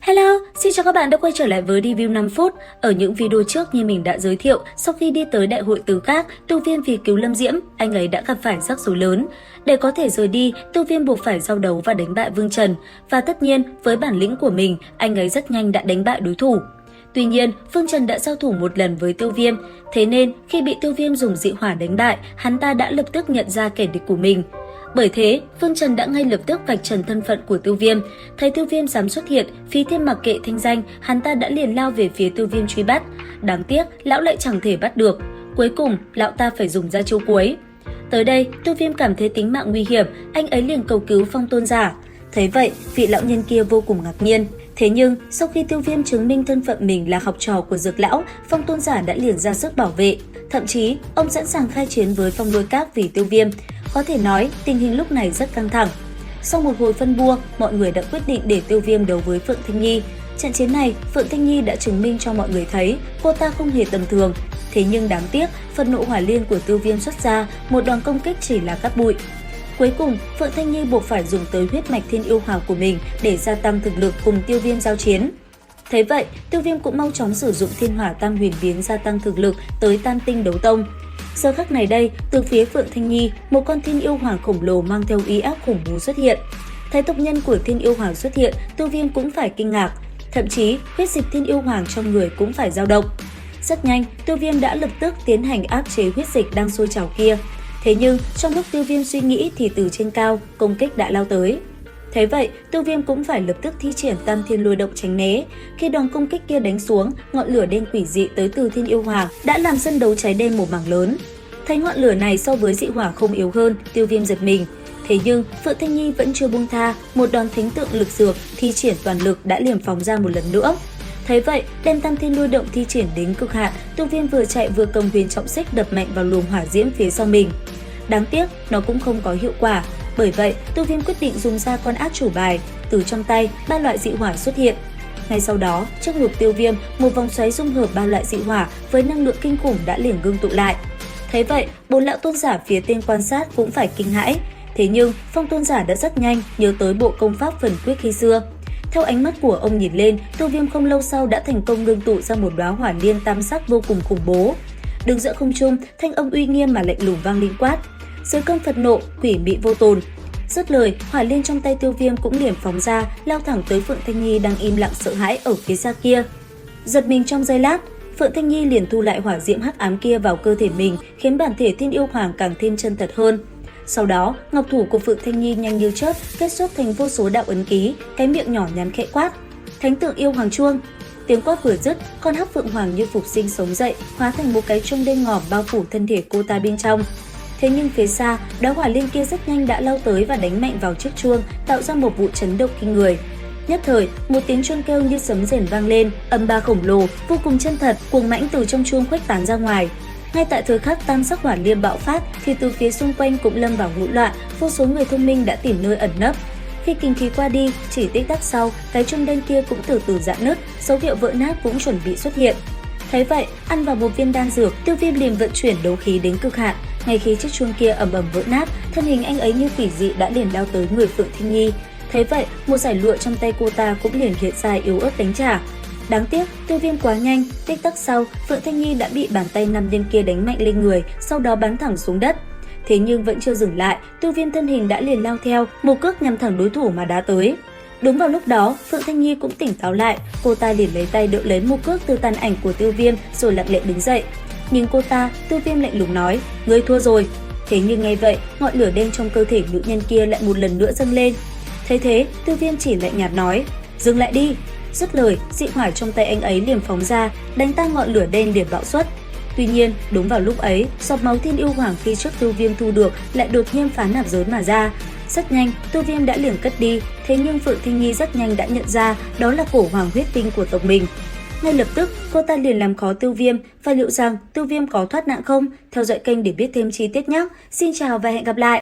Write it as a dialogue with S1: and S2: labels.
S1: Hello, xin chào các bạn đã quay trở lại với review 5 phút. Ở những video trước như mình đã giới thiệu, sau khi đi tới đại hội tứ các, Tiêu Viêm vì cứu Lâm Diễm, anh ấy đã gặp phải rắc rối lớn. Để có thể rời đi, Tiêu Viêm buộc phải giao đấu và đánh bại Vương Trần. Và tất nhiên, với bản lĩnh của mình, anh ấy rất nhanh đã đánh bại đối thủ. Tuy nhiên, Vương Trần đã giao thủ một lần với Tiêu Viêm, thế nên khi bị Tiêu Viêm dùng dị hỏa đánh bại, hắn ta đã lập tức nhận ra kẻ địch của mình. Bởi thế, Vương Trần đã ngay lập tức vạch trần thân phận của Tiêu Viêm. Thấy Tiêu Viêm dám xuất hiện, phí thêm mặc kệ thanh danh, hắn ta đã liền lao về phía Tiêu Viêm truy bắt. Đáng tiếc, lão lại chẳng thể bắt được. Cuối cùng, lão ta phải dùng ra chiêu cuối. Tới đây, Tiêu Viêm cảm thấy tính mạng nguy hiểm, anh ấy liền cầu cứu Phong Tôn Giả. Thấy vậy, vị lão nhân kia vô cùng ngạc nhiên. Thế nhưng, sau khi Tiêu Viêm chứng minh thân phận mình là học trò của Dược lão, Phong Tôn Giả đã liền ra sức bảo vệ. Thậm chí, ông sẵn sàng khai chiến với Phong Lôi Các vì Tiêu Viêm. Có thể nói, tình hình lúc này rất căng thẳng. Sau một hồi phân bua, mọi người đã quyết định để Tiêu Viêm đấu với Phượng Thanh Nhi. Trận chiến này, Phượng Thanh Nhi đã chứng minh cho mọi người thấy cô ta không hề tầm thường. Thế nhưng đáng tiếc, phần nộ hỏa liên của Tiêu Viêm xuất ra, một đòn công kích chỉ là cát bụi. Cuối cùng, Phượng Thanh Nhi buộc phải dùng tới huyết mạch thiên yêu hỏa của mình để gia tăng thực lực cùng Tiêu Viêm giao chiến. Thế vậy, Tiêu Viêm cũng mau chóng sử dụng thiên hỏa tam huyền biến gia tăng thực lực tới tam tinh đấu tông. Giờ khắc này đây, từ phía Phượng Thanh Nhi, một con thiên yêu hoàng khổng lồ mang theo uy áp khủng bố xuất hiện. Thấy tộc nhân của thiên yêu hoàng xuất hiện, Tiêu Viêm cũng phải kinh ngạc. Thậm chí, huyết dịch thiên yêu hoàng trong người cũng phải dao động. Rất nhanh, Tiêu Viêm đã lập tức tiến hành áp chế huyết dịch đang sôi trào kia. Thế nhưng, trong lúc Tiêu Viêm suy nghĩ thì từ trên cao, công kích đã lao tới. Thế vậy, Tiêu Viêm cũng phải lập tức thi triển Tam Thiên Lôi Động tránh né. Khi đòn công kích kia đánh xuống, ngọn lửa đen quỷ dị tới từ Thiên Yêu Hoàng đã làm sân đấu cháy đen một mảng lớn. Thấy ngọn lửa này so với dị hỏa không yếu hơn, Tiêu Viêm giật mình. Thế nhưng, Phượng Thanh Nhi vẫn chưa buông tha, một đòn thánh tượng lực dược thi triển toàn lực đã liềm phóng ra một lần nữa. Thấy vậy, đem Tam Thiên Lôi Động thi triển đến cực hạn, Tiêu Viêm vừa chạy vừa cầm huyền trọng xích đập mạnh vào luồng hỏa diễm phía sau mình. Đáng tiếc, nó cũng không có hiệu quả. Bởi vậy, Tiêu Viêm quyết định dùng ra con át chủ bài, từ trong tay, ba loại dị hỏa xuất hiện. Ngay sau đó, trước ngực Tiêu Viêm, một vòng xoáy dung hợp ba loại dị hỏa với năng lượng kinh khủng đã liền ngưng tụ lại. Thế vậy, bốn lão tôn giả phía tên quan sát cũng phải kinh hãi. Thế nhưng, Phong Tôn Giả đã rất nhanh nhớ tới bộ công pháp phần quyết khi xưa. Theo ánh mắt của ông nhìn lên, Tiêu Viêm không lâu sau đã thành công ngưng tụ ra một đóa hỏa liên tam sắc vô cùng khủng bố. Đứng giữa không trung, thanh âm uy nghiêm mà lạnh lùng vang lên quát: dưới cơn phẫn nộ, quỷ mị vô tồn. Dứt lời, hỏa liên trong tay Tiêu Viêm cũng liền phóng ra, lao thẳng tới Phượng Thanh Nhi đang im lặng sợ hãi ở phía xa kia. Giật mình trong giây lát, Phượng Thanh Nhi liền thu lại hỏa diễm hắc ám kia vào cơ thể mình, khiến bản thể Thiên Yêu Hoàng càng thêm chân thật hơn. Sau đó, ngọc thủ của Phượng Thanh Nhi nhanh như chớp kết xuất thành vô số đạo ấn ký, cái miệng nhỏ nhắn khẽ quát: thánh tượng yêu hoàng chuông. Tiếng quát vừa dứt, con hắc phượng hoàng như phục sinh sống dậy, hóa thành một cái chuông đen ngòm bao phủ thân thể cô ta bên trong. Thế nhưng phía xa, đóa hỏa liên kia rất nhanh đã lao tới và đánh mạnh vào chiếc chuông, tạo ra một vụ chấn động kinh người. Nhất thời, một tiếng chuông kêu như sấm rền vang lên, âm ba khổng lồ, vô cùng chân thật, cuồng mãnh từ trong chuông khuếch tán ra ngoài. Ngay tại thời khắc tam sắc hỏa liên bạo phát, thì từ phía xung quanh cũng lâm vào hỗn loạn, vô số người thông minh đã tìm nơi ẩn nấp. Khi kinh khí qua đi, chỉ tích tắc sau, cái chuông đen kia cũng từ từ rạn nứt, dấu hiệu vỡ nát cũng chuẩn bị xuất hiện. Thấy vậy, ăn vào một viên đan dược, Tiêu Viêm liền vận chuyển đấu khí đến cực hạn. Ngay khi chiếc chuông kia ầm ầm vỡ nát, thân hình anh ấy như quỷ dị đã liền lao tới người Phượng Thanh Nhi. Thế vậy, một giải lụa trong tay cô ta cũng liền hiện ra yếu ớt đánh trả. Đáng tiếc, Tiêu Viêm quá nhanh, tích tắc sau, Phượng Thanh Nhi đã bị bàn tay năm tên kia đánh mạnh lên người, sau đó bắn thẳng xuống đất. Thế nhưng vẫn chưa dừng lại, Tiêu Viêm thân hình đã liền lao theo, một cước nhằm thẳng đối thủ mà đá tới. Đúng vào lúc đó, Phượng Thanh Nhi cũng tỉnh táo lại, cô ta liền lấy tay đỡ lấy một cước từ tàn ảnh của Tiêu Viêm rồi lặng lẽ đứng dậy. Nhìn cô ta, Tiêu Viêm lạnh lùng nói: ngươi thua rồi. Thế nhưng ngay vậy, ngọn lửa đen trong cơ thể nữ nhân kia lại một lần nữa dâng lên. Thấy thế, Tiêu Viêm chỉ lạnh nhạt nói: dừng lại đi. Dứt lời, dị hỏa trong tay anh ấy liền phóng ra, đánh tan ngọn lửa đen liền bạo xuất. Tuy nhiên, đúng vào lúc ấy, giọt máu Thiên Yêu Hoàng khi trước Tiêu Viêm thu được lại đột nhiên phá nạp giới mà ra. Rất nhanh, Tiêu Viêm đã liền cất đi, thế nhưng Phượng Thanh Nhi rất nhanh đã nhận ra đó là cổ hoàng huyết tinh của tộc mình. Ngay lập tức, cô ta liền làm khó Tiêu Viêm, và liệu rằng Tiêu Viêm có thoát nạn không? Theo dõi kênh để biết thêm chi tiết nhé. Xin chào và hẹn gặp lại!